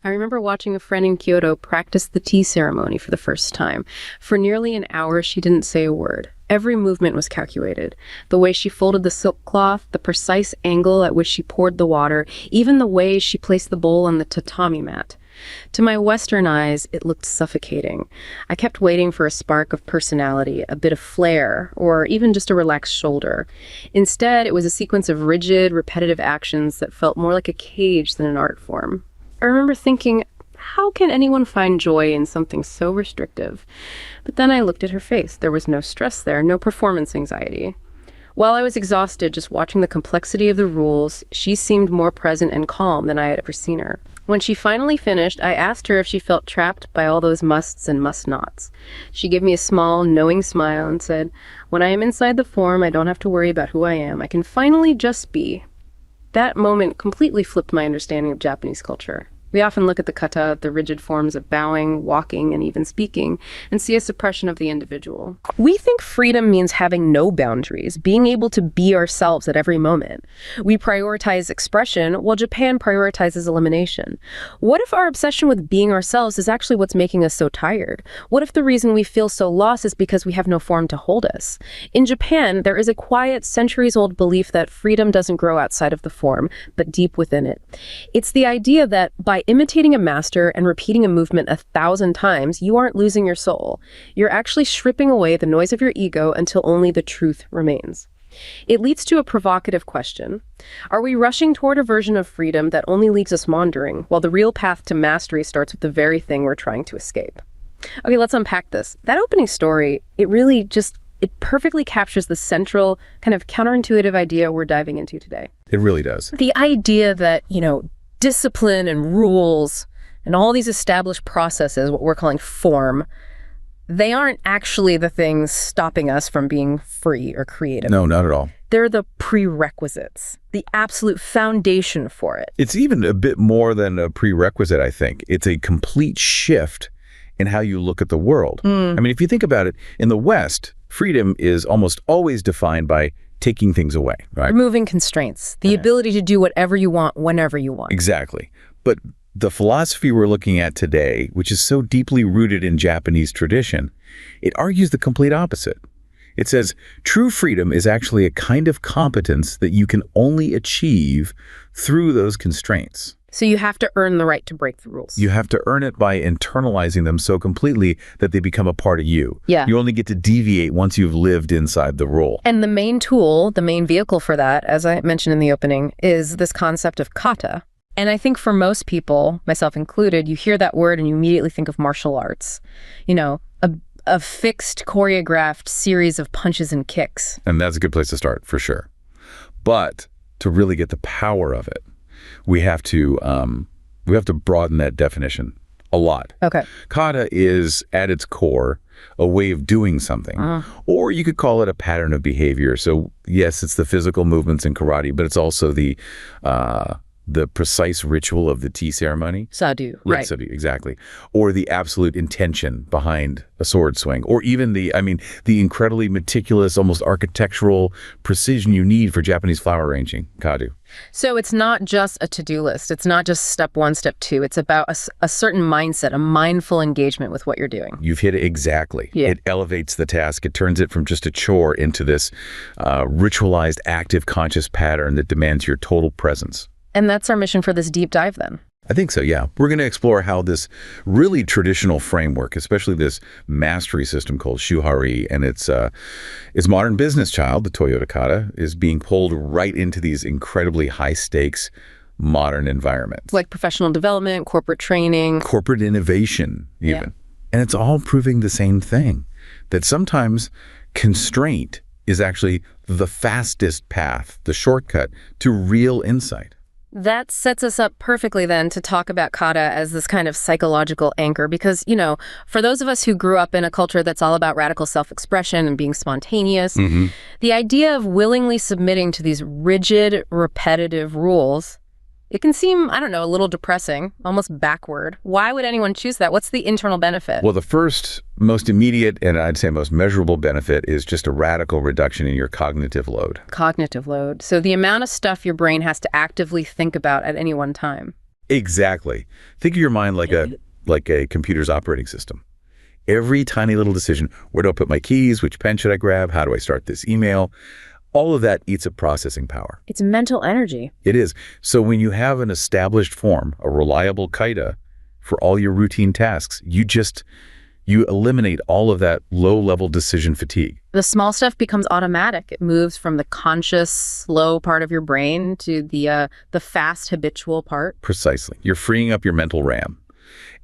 I remember watching a friend in Kyoto practice the tea ceremony for the first time. For nearly an hour, she didn't say a word. Every movement was calculated. The way she folded the silk cloth, the precise angle at which she poured the water, even the way she placed the bowl on the tatami mat. To my Western eyes, it looked suffocating. I kept waiting for a spark of personality, a bit of flair, or even just a relaxed shoulder. Instead, it was a sequence of rigid, repetitive actions that felt more like a cage than an art form. I remember thinking, how can anyone find joy in something so restrictive? But then I looked at her face. There was no stress there, no performance anxiety. While I was exhausted just watching the complexity of the rules, she seemed more present and calm than I had ever seen her. When she finally finished, I asked her if she felt trapped by all those musts and must-nots. She gave me a small, knowing smile and said, "When I am inside the form, I don't have to worry about who I am. I can finally just be." That moment completely flipped my understanding of Japanese culture. We often look at the kata, the rigid forms of bowing, walking, and even speaking, and see a suppression of the individual. We think freedom means having no boundaries, being able to be ourselves at every moment. We prioritize expression, while Japan prioritizes elimination. What if our obsession with being ourselves is actually what's making us so tired? What if the reason we feel so lost is because we have no form to hold us? In Japan, there is a quiet, centuries-old belief that freedom doesn't grow outside of the form, but deep within it. It's the idea that by imitating a master and repeating a movement 1,000 times, you aren't losing your soul. You're actually stripping away the noise of your ego until only the truth remains. It leads to a provocative question. Are we rushing toward a version of freedom that only leaves us wandering, while the real path to mastery starts with the very thing we're trying to escape? Okay, let's unpack this. That opening story, it perfectly captures the central, kind of counterintuitive idea we're diving into today. It really does. The idea that, discipline and rules and all these established processes, what we're calling form, they aren't actually the things stopping us from being free or creative. No, not at all. They're the prerequisites, the absolute foundation for it. It's even a bit more than a prerequisite, I think. It's a complete shift in how you look at the world. I mean, if you think about it, in the West, freedom is almost always defined by taking things away, right? Removing constraints, the ability to do whatever you want, whenever you want. Exactly. But the philosophy we're looking at today, which is so deeply rooted in Japanese tradition, it argues the complete opposite. It says, true freedom is actually a kind of competence that you can only achieve through those constraints. So you have to earn the right to break the rules. You have to earn it by internalizing them so completely that they become a part of you. Yeah. You only get to deviate once you've lived inside the rule. And the main tool, the main vehicle for that, as I mentioned in the opening, is this concept of kata. And I think for most people, myself included, you hear that word and you immediately think of martial arts. A fixed, choreographed series of punches and kicks. And that's a good place to start, for sure. But to really get the power of it, we have to broaden that definition a lot. Okay. Kata is, at its core, a way of doing something. Or you could call it a pattern of behavior. So yes, it's the physical movements in karate, but it's also the precise ritual of the tea ceremony. Sadhu, Yeah, right. Sadhu, exactly. Or the absolute intention behind a sword swing. Or even the incredibly meticulous, almost architectural precision you need for Japanese flower arranging, kadu. So it's not just a to-do list. It's not just step 1, step 2. It's about a certain mindset, a mindful engagement with what you're doing. You've hit it exactly. Yeah. It elevates the task. It turns it from just a chore into this ritualized, active, conscious pattern that demands your total presence. And that's our mission for this deep dive then. I think so, yeah. We're going to explore how this really traditional framework, especially this mastery system called Shuhari and its modern business child, the Toyota Kata, is being pulled right into these incredibly high-stakes modern environments. Like professional development, corporate training. Corporate innovation, even. Yeah. And it's all proving the same thing, that sometimes constraint is actually the fastest path, the shortcut to real insight. That sets us up perfectly then to talk about kata as this kind of psychological anchor because, for those of us who grew up in a culture that's all about radical self-expression and being spontaneous, the idea of willingly submitting to these rigid, repetitive rules, it can seem, a little depressing, almost backward. Why would anyone choose that? What's the internal benefit? Well, the first, most immediate, and I'd say most measurable benefit is just a radical reduction in your cognitive load. Cognitive load. So the amount of stuff your brain has to actively think about at any one time. Exactly. Think of your mind like a computer's operating system. Every tiny little decision, where do I put my keys? Which pen should I grab? How do I start this email? All of that eats up processing power. It's mental energy. It is. So when you have an established form, a reliable Kata for all your routine tasks, you eliminate all of that low-level decision fatigue. The small stuff becomes automatic. It moves from the conscious, slow part of your brain to the fast, habitual part. Precisely. You're freeing up your mental RAM.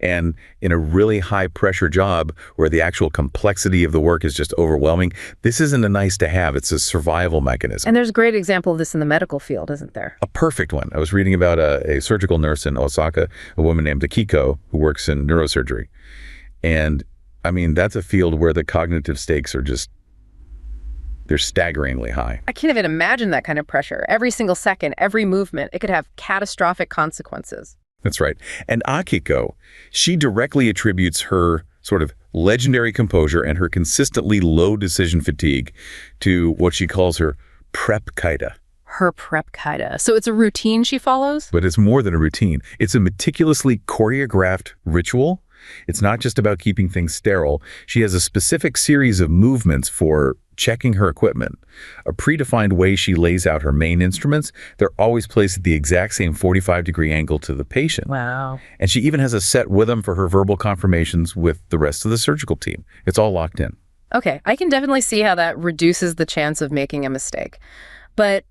And in a really high-pressure job where the actual complexity of the work is just overwhelming, this isn't a nice to have. It's a survival mechanism. And there's a great example of this in the medical field, isn't there? A perfect one. I was reading about a surgical nurse in Osaka, a woman named Akiko, who works in neurosurgery. And I mean, that's a field where the cognitive stakes are they're staggeringly high. I can't even imagine that kind of pressure. Every single second, every movement, it could have catastrophic consequences. That's right. And Akiko, she directly attributes her sort of legendary composure and her consistently low decision fatigue to what she calls her prep Kata. Her prep Kata. So it's a routine she follows? But it's more than a routine. It's a meticulously choreographed ritual. It's not just about keeping things sterile. She has a specific series of movements for checking her equipment, a predefined way she lays out her main instruments. They're always placed at the exact same 45-degree angle to the patient. Wow. And she even has a set rhythm for her verbal confirmations with the rest of the surgical team. It's all locked in. Okay, I can definitely see how that reduces the chance of making a mistake. But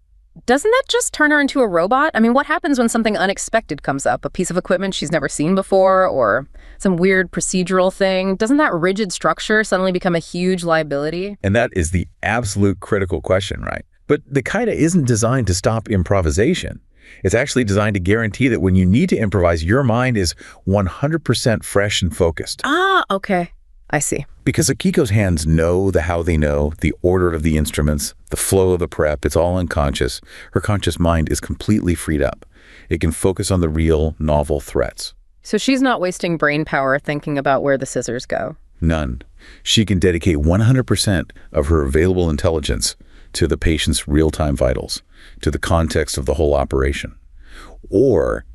doesn't that just turn her into a robot? I mean, what happens when something unexpected comes up? A piece of equipment she's never seen before, or some weird procedural thing? Doesn't that rigid structure suddenly become a huge liability? And that is the absolute critical question, right? But the Kata isn't designed to stop improvisation. It's actually designed to guarantee that when you need to improvise, your mind is 100% fresh and focused. Ah, okay. I see. Because Akiko's hands know the how they know, the order of the instruments, the flow of the prep, it's all unconscious. Her conscious mind is completely freed up. It can focus on the real, novel threats. So she's not wasting brain power thinking about where the scissors go. None. She can dedicate 100% of her available intelligence to the patient's real-time vitals, to the context of the whole operation. Or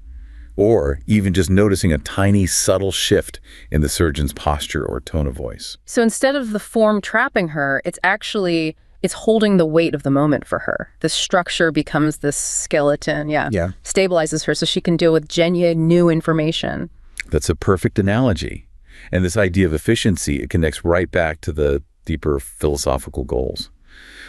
even just noticing a tiny, subtle shift in the surgeon's posture or tone of voice. So instead of the form trapping her, it's holding the weight of the moment for her. The structure becomes this skeleton, stabilizes her so she can deal with genuine new information. That's a perfect analogy. And this idea of efficiency, it connects right back to the deeper philosophical goals.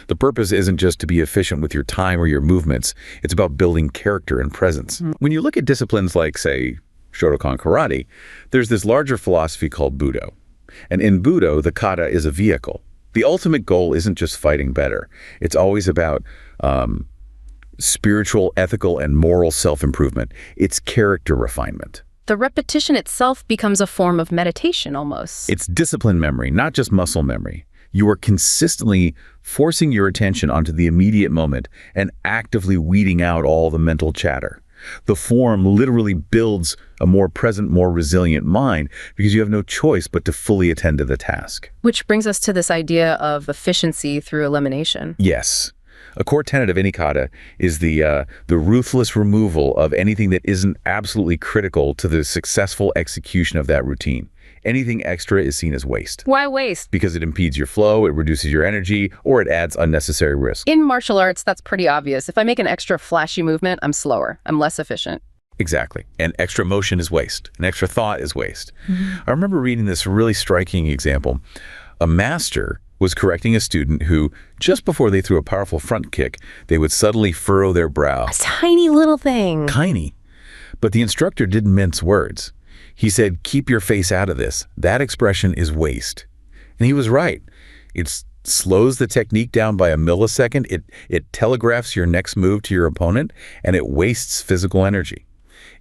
The purpose isn't just to be efficient with your time or your movements. It's about building character and presence. When you look at disciplines like, say, Shotokan karate, there's this larger philosophy called Budo. And in Budo, the kata is a vehicle. The ultimate goal isn't just fighting better. It's always about spiritual, ethical, and moral self-improvement. It's character refinement. The repetition itself becomes a form of meditation almost. It's discipline memory, not just muscle memory. You are consistently forcing your attention onto the immediate moment and actively weeding out all the mental chatter. The form literally builds a more present, more resilient mind because you have no choice but to fully attend to the task. Which brings us to this idea of efficiency through elimination. Yes. A core tenet of any kata is the ruthless removal of anything that isn't absolutely critical to the successful execution of that routine. Anything extra is seen as waste. Why waste? Because it impedes your flow, it reduces your energy, or it adds unnecessary risk. In martial arts, that's pretty obvious. If I make an extra flashy movement, I'm slower. I'm less efficient. Exactly. And extra motion is waste. An extra thought is waste. I remember reading this really striking example. A master was correcting a student who, just before they threw a powerful front kick, they would suddenly furrow their brow. A tiny little thing. Tiny. But the instructor didn't mince words. He said, "Keep your face out of this. That expression is waste." And he was right. It slows the technique down by a millisecond. It telegraphs your next move to your opponent, and it wastes physical energy.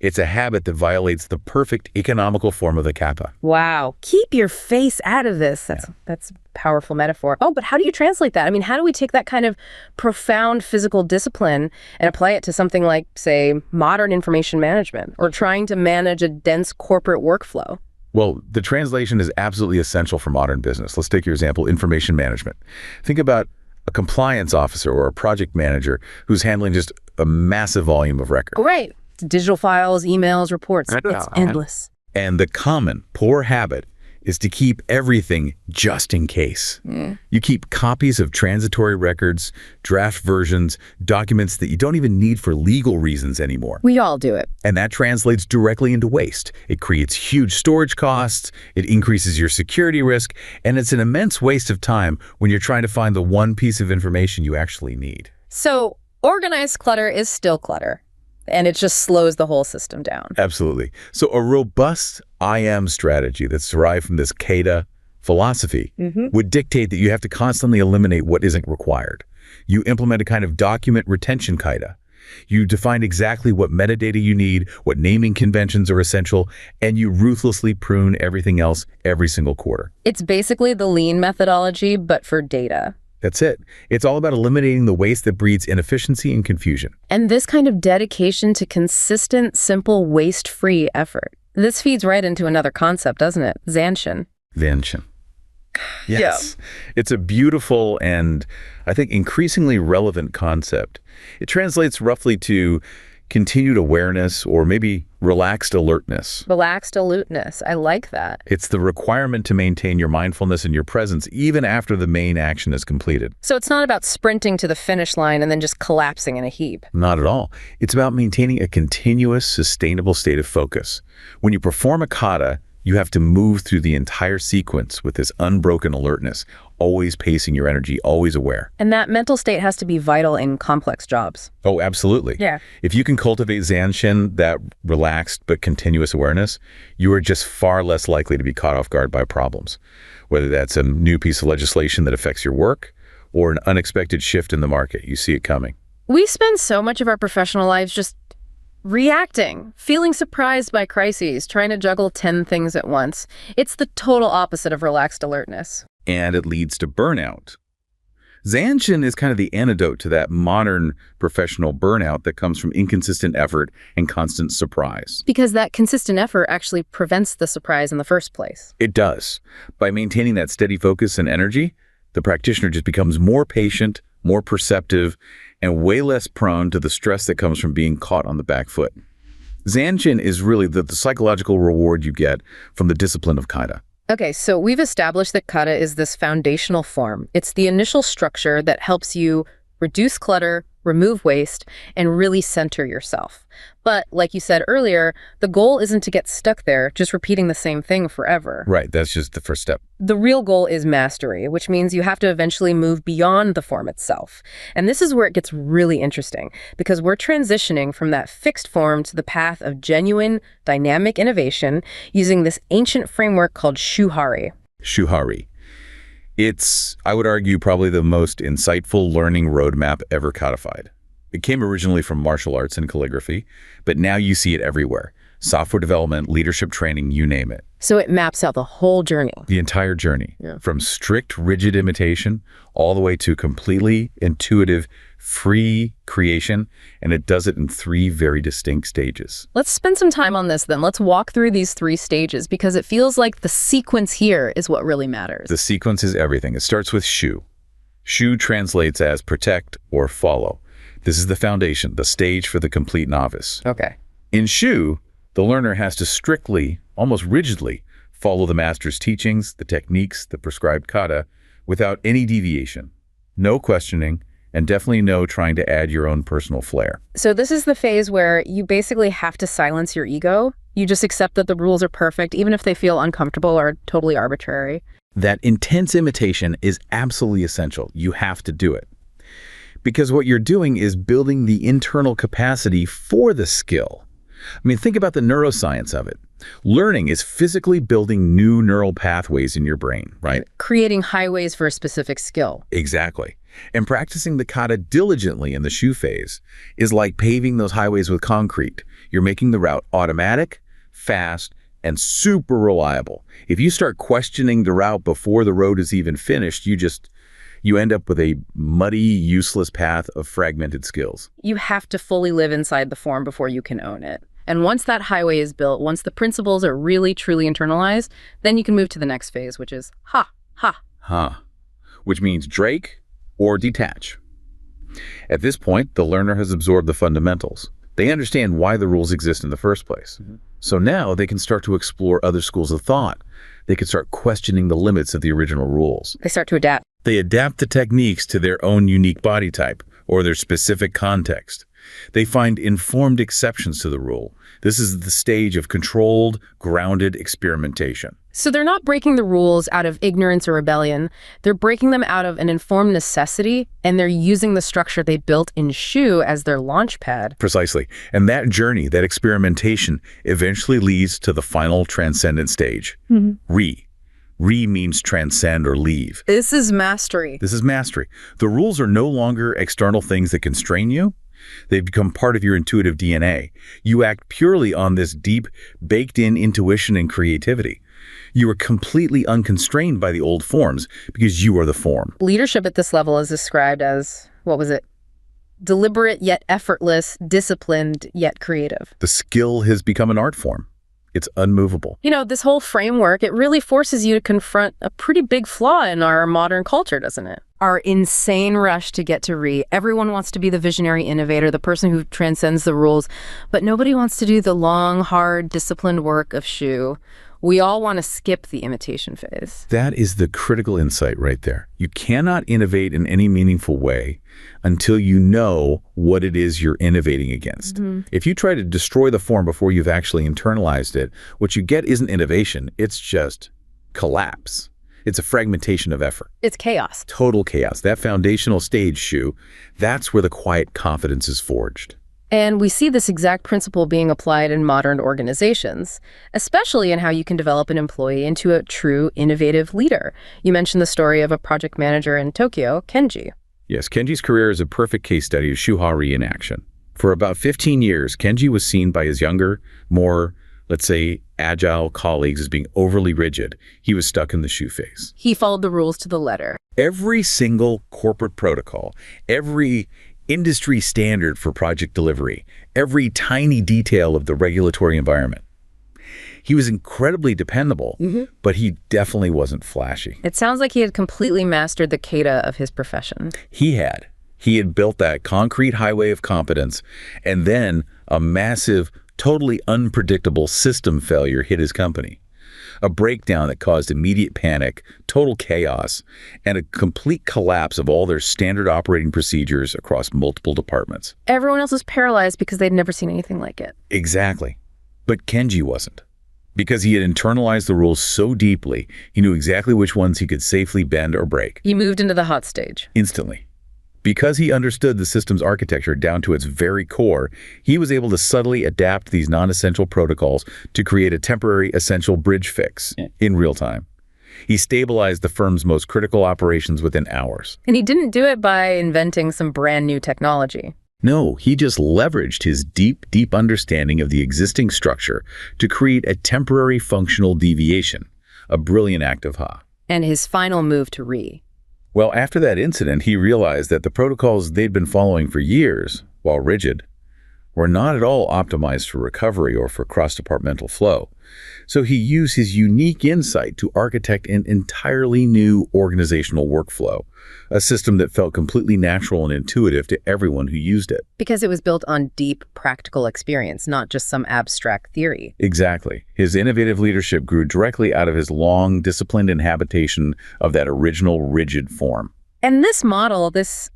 It's a habit that violates the perfect economical form of the kappa. Wow. Keep your face out of this. That's a powerful metaphor. Oh, but how do you translate that? I mean, how do we take that kind of profound physical discipline and apply it to something like, say, modern information management or trying to manage a dense corporate workflow? Well, the translation is absolutely essential for modern business. Let's take your example, information management. Think about a compliance officer or a project manager who's handling just a massive volume of records. Right. It's digital files, emails, reports. It's endless. And the common, poor habit is to keep everything just in case. You keep copies of transitory records, draft versions, documents that you don't even need for legal reasons anymore. We all do it. And that translates directly into waste. It creates huge storage costs, it increases your security risk, and it's an immense waste of time when you're trying to find the one piece of information you actually need. So organized clutter is still clutter, and it just slows the whole system down. Absolutely. So a robust I am strategy that's derived from this Kata philosophy would dictate that you have to constantly eliminate what isn't required. You implement a kind of document retention Kata. You define exactly what metadata you need, what naming conventions are essential, and you ruthlessly prune everything else every single quarter. It's basically the lean methodology, but for data. That's it. It's all about eliminating the waste that breeds inefficiency and confusion. And this kind of dedication to consistent, simple, waste-free effort. This feeds right into another concept, doesn't it? Zanshin. Zanshin. Yes. It's a beautiful and, I think, increasingly relevant concept. It translates roughly to continued awareness or maybe relaxed alertness. Relaxed alertness. I like that. It's the requirement to maintain your mindfulness and your presence even after the main action is completed. So it's not about sprinting to the finish line and then just collapsing in a heap. Not at all. It's about maintaining a continuous, sustainable state of focus. When you perform a kata, you have to move through the entire sequence with this unbroken alertness, always pacing your energy, always aware. And that mental state has to be vital in complex jobs. Oh, absolutely. Yeah. If you can cultivate Zanshin, that relaxed but continuous awareness, you are just far less likely to be caught off guard by problems, whether that's a new piece of legislation that affects your work or an unexpected shift in the market. You see it coming. We spend so much of our professional lives just reacting, feeling surprised by crises, trying to juggle 10 things at once. It's the total opposite of relaxed alertness. And it leads to burnout. Zanshin is kind of the antidote to that modern professional burnout that comes from inconsistent effort and constant surprise. Because that consistent effort actually prevents the surprise in the first place. It does. By maintaining that steady focus and energy, the practitioner just becomes more patient, more perceptive, and way less prone to the stress that comes from being caught on the back foot. Zanshin is really the psychological reward you get from the discipline of Kata. Okay, so we've established that Kata is this foundational form. It's the initial structure that helps you reduce clutter, remove waste, and really center yourself. But like you said earlier, the goal isn't to get stuck there, just repeating the same thing forever. Right, that's just the first step. The real goal is mastery, which means you have to eventually move beyond the form itself. And this is where it gets really interesting, because we're transitioning from that fixed form to the path of genuine, dynamic innovation using this ancient framework called Shuhari. Shuhari. It's, I would argue, probably the most insightful learning roadmap ever codified. It came originally from martial arts and calligraphy, but now you see it everywhere. Software development, leadership training, you name it. So it maps out the whole journey. The entire journey, from strict, rigid imitation all the way to completely intuitive, free creation, and it does it in 3 very distinct stages. Let's spend some time on this then. Let's walk through these 3 stages because it feels like the sequence here is what really matters. The sequence is everything. It starts with Shu. Shu translates as protect or follow. This is the foundation, the stage for the complete novice. Okay. In Shu, the learner has to strictly, almost rigidly, follow the master's teachings, the techniques, the prescribed kata, without any deviation. No questioning, and definitely no trying to add your own personal flair. So this is the phase where you basically have to silence your ego. You just accept that the rules are perfect, even if they feel uncomfortable or totally arbitrary. That intense imitation is absolutely essential. You have to do it. Because what you're doing is building the internal capacity for the skill. I mean, think about the neuroscience of it. Learning is physically building new neural pathways in your brain, right? Creating highways for a specific skill. Exactly. And practicing the kata diligently in the Shu phase is like paving those highways with concrete. You're making the route automatic, fast, and super reliable. If you start questioning the route before the road is even finished, you end up with a muddy, useless path of fragmented skills. You have to fully live inside the form before you can own it. And once that highway is built, once the principles are really, truly internalized, then you can move to the next phase, which is ha, ha. Ha, which means Drake or detach. At this point, the learner has absorbed the fundamentals. They understand why the rules exist in the first place. So now they can start to explore other schools of thought. They can start questioning the limits of the original rules. They start to adapt. They adapt the techniques to their own unique body type or their specific context. They find informed exceptions to the rule. This is the stage of controlled, grounded experimentation. So they're not breaking the rules out of ignorance or rebellion. They're breaking them out of an informed necessity, and they're using the structure they built in Shu as their launch pad. Precisely. And that journey, that experimentation, eventually leads to the final transcendent stage. Re. Re means transcend or leave. This is mastery. This is mastery. The rules are no longer external things that constrain you. They've become part of your intuitive DNA. You act purely on this deep, baked-in intuition and creativity. You are completely unconstrained by the old forms because you are the form. Leadership at this level is described as, what was it? Deliberate yet effortless, disciplined yet creative. The skill has become an art form. It's unmovable. You know, this whole framework, it really forces you to confront a pretty big flaw in our modern culture, doesn't it? Our insane rush to get to Re. Everyone wants to be the visionary innovator, the person who transcends the rules, but nobody wants to do the long, hard, disciplined work of Shu. We all want to skip the imitation phase. That is the critical insight right there. You cannot innovate in any meaningful way until you know what it is you're innovating against. If you try to destroy the form before you've actually internalized it, what you get isn't innovation, it's just collapse. It's a fragmentation of effort. It's chaos. Total chaos. That foundational stage, Shu, that's where the quiet confidence is forged. And we see this exact principle being applied in modern organizations, especially in how you can develop an employee into a true innovative leader. You mentioned the story of a project manager in Tokyo, Kenji. Yes, Kenji's career is a perfect case study of Shuhari in action. For about 15 years, Kenji was seen by his younger, more, let's say, agile colleagues as being overly rigid. He was stuck in the Shu phase. He followed the rules to the letter. Every single corporate protocol, every industry standard for project delivery, every tiny detail of the regulatory environment. He was incredibly dependable, but he definitely wasn't flashy. It sounds like he had completely mastered the Kata of his profession. He had. He had built that concrete highway of competence, and then a massive, totally unpredictable system failure hit his company. A breakdown that caused immediate panic, total chaos, and a complete collapse of all their standard operating procedures across multiple departments. Everyone else was paralyzed because they'd never seen anything like it. Exactly. But Kenji wasn't. Because he had internalized the rules so deeply, he knew exactly which ones he could safely bend or break. He moved into the hot stage. Instantly. Because he understood the system's architecture down to its very core, he was able to subtly adapt these non-essential protocols to create a temporary essential bridge fix in real time. He stabilized the firm's most critical operations within hours. And he didn't do it by inventing some brand new technology. No, he just leveraged his deep, deep understanding of the existing structure to create a temporary functional deviation, a brilliant act of Ha. And his final move to Re. Well, after that incident, he realized that the protocols they'd been following for years, while rigid, were not at all optimized for recovery or for cross-departmental flow. So he used his unique insight to architect an entirely new organizational workflow, a system that felt completely natural and intuitive to everyone who used it. Because it was built on deep, practical experience, not just some abstract theory. Exactly. His innovative leadership grew directly out of his long, disciplined inhabitation of that original rigid form. And this model, this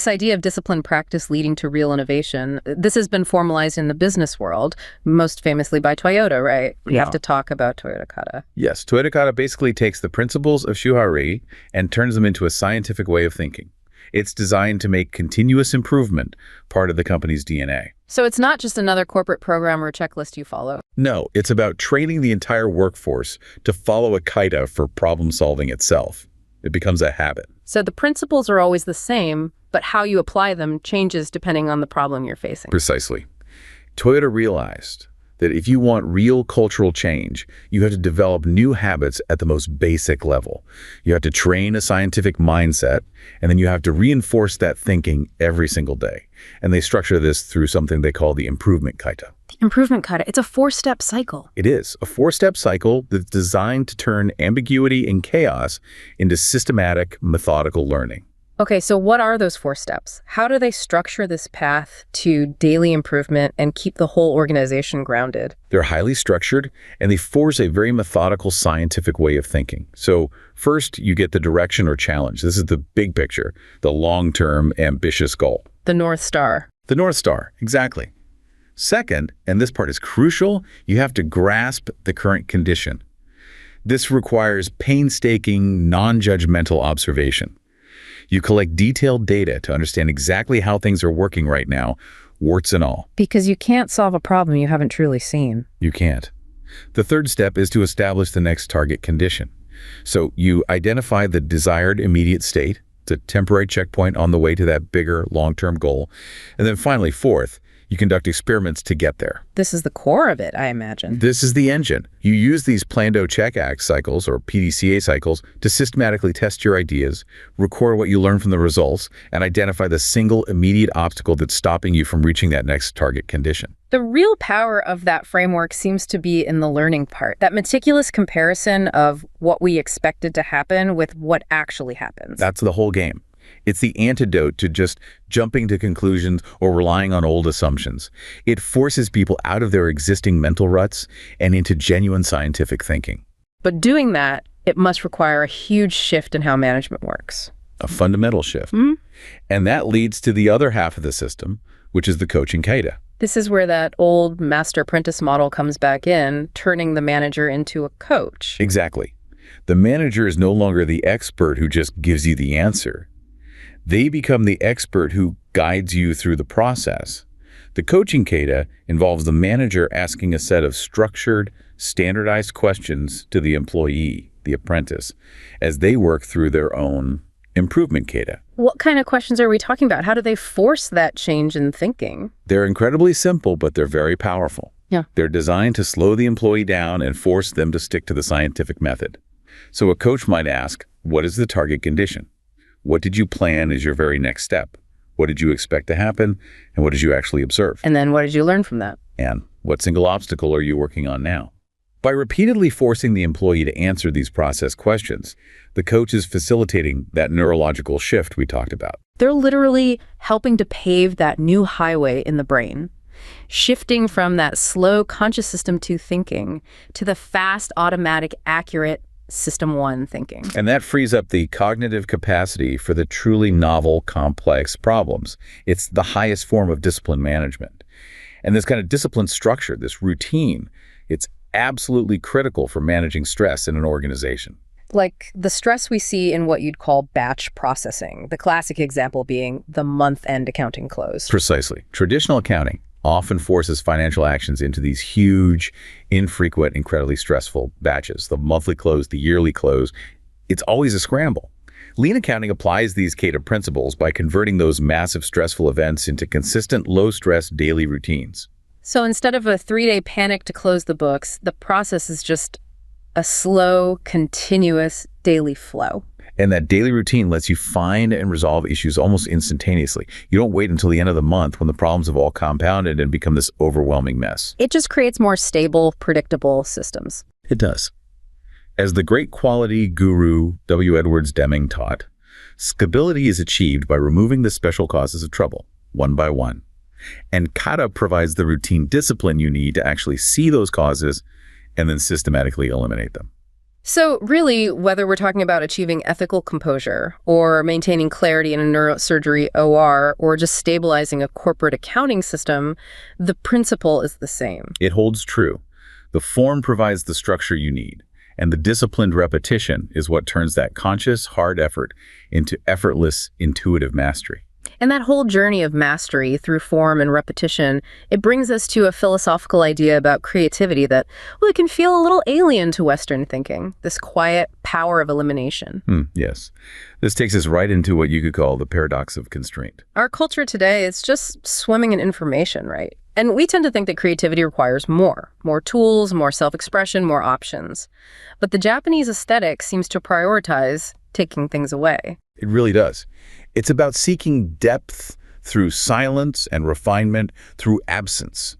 idea of disciplined practice leading to real innovation, this has been formalized in the business world, most famously by Toyota, right? We have to talk about Toyota Kata. Yes, Toyota Kata basically takes the principles of Shuhari and turns them into a scientific way of thinking. It's designed to make continuous improvement part of the company's DNA. So it's not just another corporate program or checklist you follow. No, it's about training the entire workforce to follow a Kata for problem solving itself. It becomes a habit. So the principles are always the same, but how you apply them changes depending on the problem you're facing. Precisely. Toyota realized that if you want real cultural change, you have to develop new habits at the most basic level. You have to train a scientific mindset, and then you have to reinforce that thinking every single day. And they structure this through something they call the improvement Kata. The improvement Kata, it's a 4-step cycle. It is a 4-step cycle that's designed to turn ambiguity and chaos into systematic, methodical learning. Okay, so what are those 4 steps? How do they structure this path to daily improvement and keep the whole organization grounded? They're highly structured, and they force a very methodical scientific way of thinking. So first, you get the direction or challenge. This is the big picture, the long-term ambitious goal. The North Star. The North Star, exactly. Second, and this part is crucial, you have to grasp the current condition. This requires painstaking, non-judgmental observation. You collect detailed data to understand exactly how things are working right now, warts and all. Because you can't solve a problem you haven't truly seen. You can't. The third step is to establish the next target condition. So you identify the desired immediate state, the temporary checkpoint on the way to that bigger long-term goal. And then finally, fourth, you conduct experiments to get there. This is the core of it, I imagine. This is the engine. You use these Plando-Check-Act cycles, or PDCA cycles, to systematically test your ideas, record what you learn from the results, and identify the single immediate obstacle that's stopping you from reaching that next target condition. The real power of that framework seems to be in the learning part, that meticulous comparison of what we expected to happen with what actually happens. That's the whole game. It's the antidote to just jumping to conclusions or relying on old assumptions. It forces people out of their existing mental ruts and into genuine scientific thinking. But doing that, it must require a huge shift in how management works. A fundamental shift. And that leads to the other half of the system, which is the coaching Kata. This is where that old master-apprentice model comes back in, turning the manager into a coach. Exactly. The manager is no longer the expert who just gives you the answer. They become the expert who guides you through the process. The coaching Kata involves the manager asking a set of structured, standardized questions to the employee, the apprentice, as they work through their own improvement Kata. What kind of questions are we talking about? How do they force that change in thinking? They're incredibly simple, but they're very powerful. Yeah. They're designed to slow the employee down and force them to stick to the scientific method. So a coach might ask, what is the target condition? What did you plan as your very next step? What did you expect to happen? And what did you actually observe? And then what did you learn from that? And what single obstacle are you working on now? By repeatedly forcing the employee to answer these process questions, the coach is facilitating that neurological shift we talked about. They're literally helping to pave that new highway in the brain, shifting from that slow conscious system 2 thinking to the fast, automatic, accurate System 1 thinking. And that frees up the cognitive capacity for the truly novel, complex problems. It's the highest form of discipline management. And this kind of discipline structure, this routine, it's absolutely critical for managing stress in an organization. Like the stress we see in what you'd call batch processing, the classic example being the month-end accounting close. Precisely. Traditional accounting often forces financial actions into these huge, infrequent, incredibly stressful batches. The monthly close, the yearly close, it's always a scramble. Lean accounting applies these Kata principles by converting those massive stressful events into consistent, low-stress daily routines. So instead of a 3-day panic to close the books, the process is just a slow, continuous daily flow. And that daily routine lets you find and resolve issues almost instantaneously. You don't wait until the end of the month when the problems have all compounded and become this overwhelming mess. It just creates more stable, predictable systems. It does. As the great quality guru W. Edwards Deming taught, stability is achieved by removing the special causes of trouble, one by one. And Kata provides the routine discipline you need to actually see those causes and then systematically eliminate them. So really, whether we're talking about achieving ethical composure or maintaining clarity in a neurosurgery OR or just stabilizing a corporate accounting system, the principle is the same. It holds true. The form provides the structure you need, and the disciplined repetition is what turns that conscious, hard effort into effortless, intuitive mastery. And that whole journey of mastery through form and repetition, it brings us to a philosophical idea about creativity that, well, it can feel a little alien to Western thinking, this quiet power of elimination. Yes. This takes us right into what you could call the paradox of constraint. Our culture today is just swimming in information, right? And we tend to think that creativity requires more tools, more self-expression, more options. But the Japanese aesthetic seems to prioritize taking things away. It really does. It's about seeking depth through silence and refinement through absence.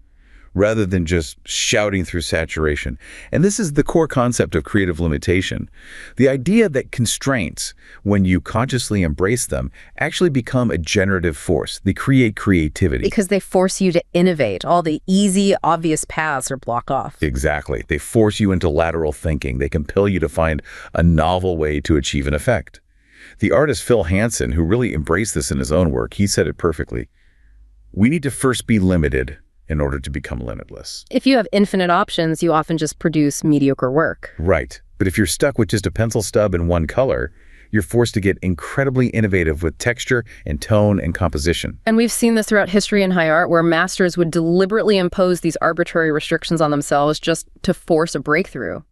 rather than just shouting through saturation. And this is the core concept of creative limitation. The idea that constraints, when you consciously embrace them, actually become a generative force. They create creativity. Because they force you to innovate. All the easy, obvious paths are blocked off. Exactly. They force you into lateral thinking. They compel you to find a novel way to achieve an effect. The artist Phil Hansen, who really embraced this in his own work, he said it perfectly. We need to first be limited in order to become limitless. If you have infinite options, you often just produce mediocre work. Right. But if you're stuck with just a pencil stub and one color, you're forced to get incredibly innovative with texture and tone and composition. And we've seen this throughout history and high art, where masters would deliberately impose these arbitrary restrictions on themselves just to force a breakthrough.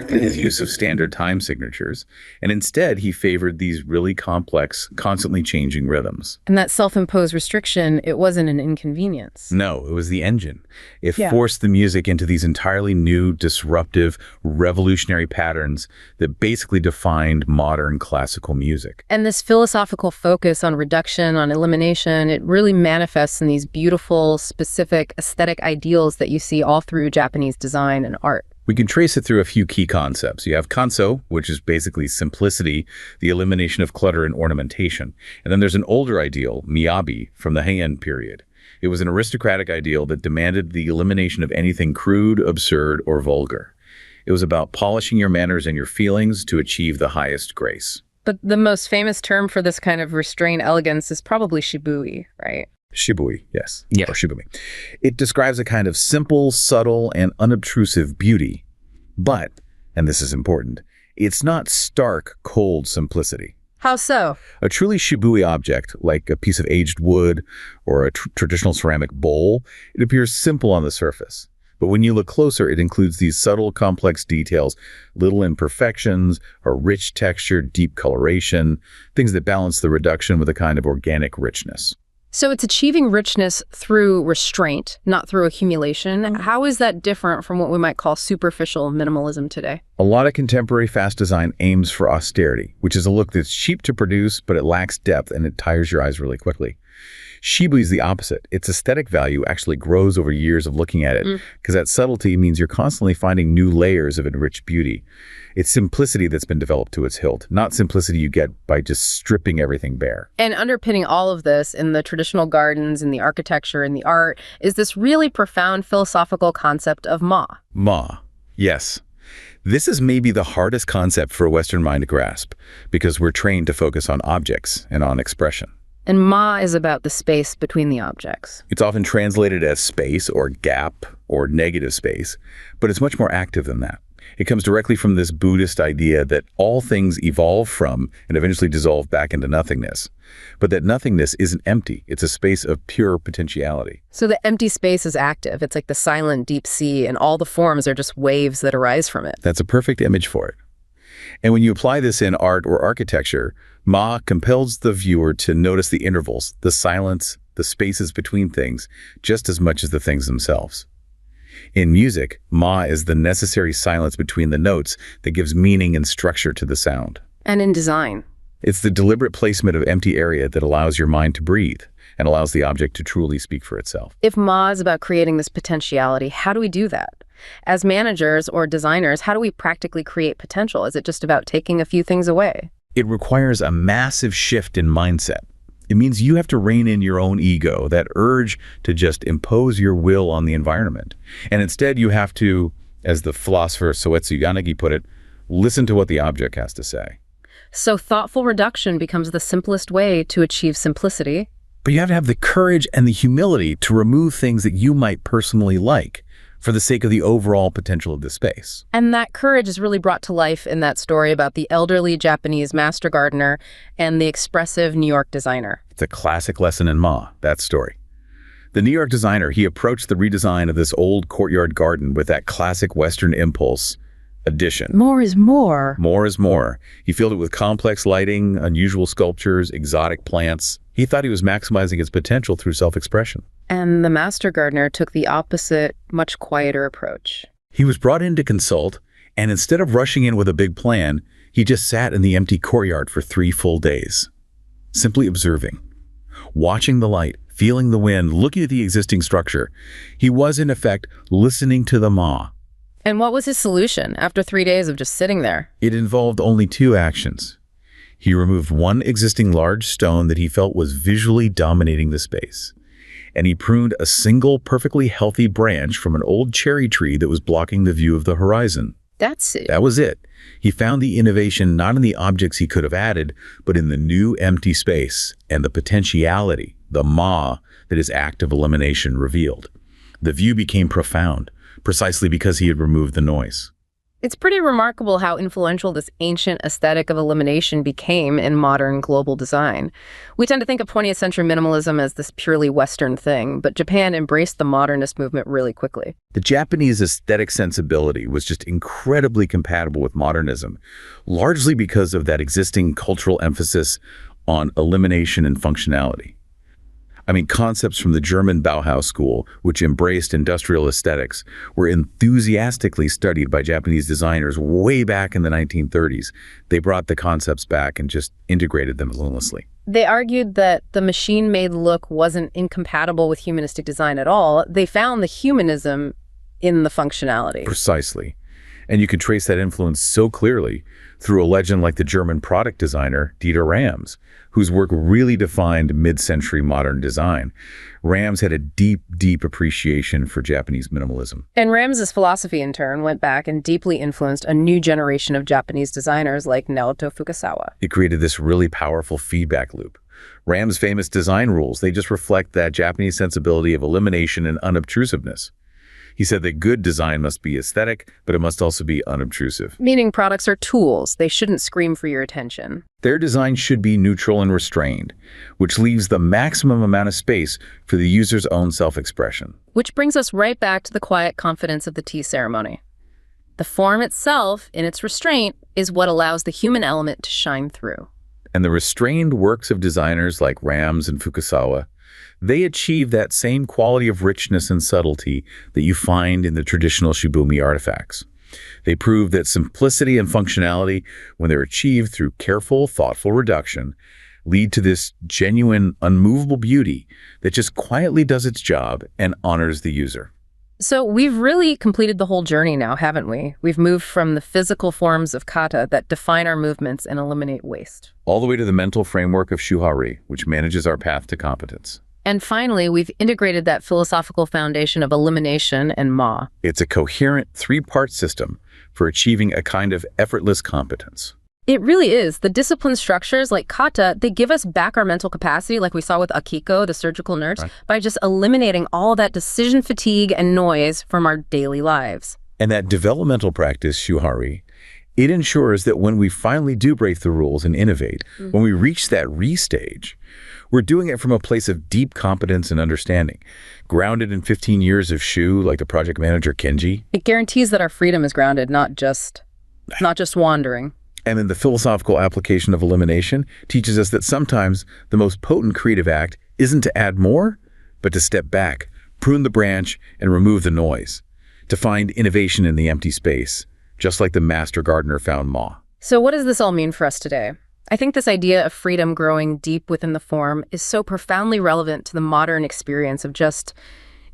His use of standard time signatures, and instead he favored these really complex, constantly changing rhythms. And that self-imposed restriction, it wasn't an inconvenience. No, it was the engine. It forced the music into these entirely new, disruptive, revolutionary patterns that basically defined modern classical music. And this philosophical focus on reduction, on elimination, it really manifests in these beautiful, specific aesthetic ideals that you see all through Japanese design and art. We can trace it through a few key concepts. You have kanso, which is basically simplicity, the elimination of clutter and ornamentation. And then there's an older ideal, miyabi, from the Heian period. It was an aristocratic ideal that demanded the elimination of anything crude, absurd, or vulgar. It was about polishing your manners and your feelings to achieve the highest grace. But the most famous term for this kind of restrained elegance is probably shibui, right? Shibui, yes. Yeah. Or shibumi. It describes a kind of simple, subtle, and unobtrusive beauty. But, and this is important, it's not stark, cold simplicity. How so? A truly shibui object, like a piece of aged wood or a traditional ceramic bowl, it appears simple on the surface. But when you look closer, it includes these subtle, complex details, little imperfections, a rich texture, deep coloration, things that balance the reduction with a kind of organic richness. So it's achieving richness through restraint, not through accumulation. How is that different from what we might call superficial minimalism today? A lot of contemporary fast design aims for austerity, which is a look that's cheap to produce, but it lacks depth and it tires your eyes really quickly. Shibui is the opposite. Its aesthetic value actually grows over years of looking at it, because that subtlety means you're constantly finding new layers of enriched beauty. It's simplicity that's been developed to its hilt, not simplicity you get by just stripping everything bare. And underpinning all of this in the traditional gardens, in the architecture, in the art, is this really profound philosophical concept of ma. Ma, yes. This is maybe the hardest concept for a Western mind to grasp, because we're trained to focus on objects and on expression. And ma is about the space between the objects. It's often translated as space or gap or negative space, but it's much more active than that. It comes directly from this Buddhist idea that all things evolve from and eventually dissolve back into nothingness, but that nothingness isn't empty. It's a space of pure potentiality. So the empty space is active. It's like the silent deep sea, and all the forms are just waves that arise from it. That's a perfect image for it. And when you apply this in art or architecture, Ma compels the viewer to notice the intervals, the silence, the spaces between things, just as much as the things themselves. In music, Ma is the necessary silence between the notes that gives meaning and structure to the sound. And in design. It's the deliberate placement of empty area that allows your mind to breathe and allows the object to truly speak for itself. If Ma is about creating this potentiality, how do we do that? As managers or designers, how do we practically create potential? Is it just about taking a few things away? It requires a massive shift in mindset. It means you have to rein in your own ego, that urge to just impose your will on the environment. And instead you have to, as the philosopher Soetsu Yanagi put it, listen to what the object has to say. So thoughtful reduction becomes the simplest way to achieve simplicity. But you have to have the courage and the humility to remove things that you might personally like for the sake of the overall potential of the space. And that courage is really brought to life in that story about the elderly Japanese master gardener and the expressive New York designer. It's a classic lesson in Ma, that story. The New York designer, he approached the redesign of this old courtyard garden with that classic Western impulse, addition. More is more. More is more. He filled it with complex lighting, unusual sculptures, exotic plants. He thought he was maximizing its potential through self-expression. And the master gardener took the opposite, much quieter approach. He was brought in to consult, and instead of rushing in with a big plan, He just sat in the empty courtyard for 3 full days, simply observing, watching the light, feeling the wind, looking at the existing structure. He was, in effect, listening to the Ma. And what was his solution after 3 days of just sitting there? It involved only 2 actions. He removed one existing large stone that he felt was visually dominating the space, and he pruned a single perfectly healthy branch from an old cherry tree that was blocking the view of the horizon. That's it. That was it. He found the innovation not in the objects he could have added, but in the new empty space and the potentiality, the Ma, that his act of elimination revealed. The view became profound, precisely because he had removed the noise. It's pretty remarkable how influential this ancient aesthetic of elimination became in modern global design. We tend to think of 20th century minimalism as this purely Western thing, but Japan embraced the modernist movement really quickly. The Japanese aesthetic sensibility was just incredibly compatible with modernism, largely because of that existing cultural emphasis on elimination and functionality. I mean, concepts from the German Bauhaus school, which embraced industrial aesthetics, were enthusiastically studied by Japanese designers way back in the 1930s. They brought the concepts back and just integrated them relentlessly. They argued that the machine-made look wasn't incompatible with humanistic design at all. They found the humanism in the functionality. Precisely. And you can trace that influence so clearly through a legend like the German product designer Dieter Rams, whose work really defined mid-century modern design. Rams had a deep, deep appreciation for Japanese minimalism. And Rams's philosophy, in turn, went back and deeply influenced a new generation of Japanese designers like Naoto Fukasawa. It created this really powerful feedback loop. Rams' famous design rules, they just reflect that Japanese sensibility of elimination and unobtrusiveness. He said that good design must be aesthetic, but it must also be unobtrusive. Meaning products are tools. They shouldn't scream for your attention. Their design should be neutral and restrained, which leaves the maximum amount of space for the user's own self-expression. Which brings us right back to the quiet confidence of the tea ceremony. The form itself, in its restraint, is what allows the human element to shine through. And the restrained works of designers like Rams and Fukasawa, they achieve that same quality of richness and subtlety that you find in the traditional Shibumi artifacts. They prove that simplicity and functionality, when they're achieved through careful, thoughtful reduction, lead to this genuine, unmovable beauty that just quietly does its job and honors the user. So we've really completed the whole journey now, haven't we? We've moved from the physical forms of kata that define our movements and eliminate waste, all the way to the mental framework of Shuhari, which manages our path to competence. And finally, we've integrated that philosophical foundation of elimination and Ma. It's a coherent 3-part system for achieving a kind of effortless competence. It really is. The discipline structures like kata, they give us back our mental capacity, like we saw with Akiko, the surgical nurse, right, by just eliminating all that decision fatigue and noise from our daily lives. And that developmental practice, Shuhari, it ensures that when we finally do break the rules and innovate, when we reach that re-stage, we're doing it from a place of deep competence and understanding, grounded in 15 years of Shu, like the project manager Kenji. It guarantees that our freedom is grounded, not just wandering. And then the philosophical application of elimination teaches us that sometimes the most potent creative act isn't to add more, but to step back, prune the branch, and remove the noise, to find innovation in the empty space, just like the master gardener found Ma. So what does this all mean for us today? I think this idea of freedom growing deep within the form is so profoundly relevant to the modern experience of just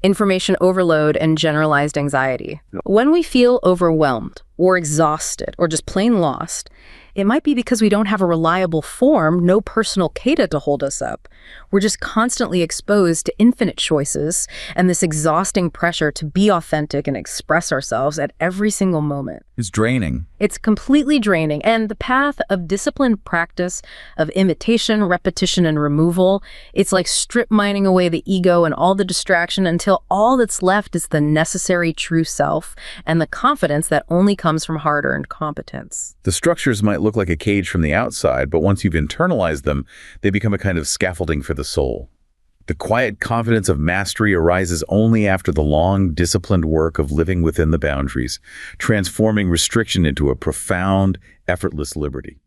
information overload and generalized anxiety. When we feel overwhelmed or exhausted or just plain lost, it might be because we don't have a reliable form, no personal kata to hold us up. We're just constantly exposed to infinite choices and this exhausting pressure to be authentic and express ourselves at every single moment. It's draining. It's completely draining, and the path of disciplined practice, of imitation, repetition, and removal, it's like strip mining away the ego and all the distraction until all that's left is the necessary true self and the confidence that only comes from hard-earned competence. The structures might look like a cage from the outside, but once you've internalized them, they become a kind of scaffolding for the soul. The quiet confidence of mastery arises only after the long, disciplined work of living within the boundaries, transforming restriction into a profound, effortless liberty.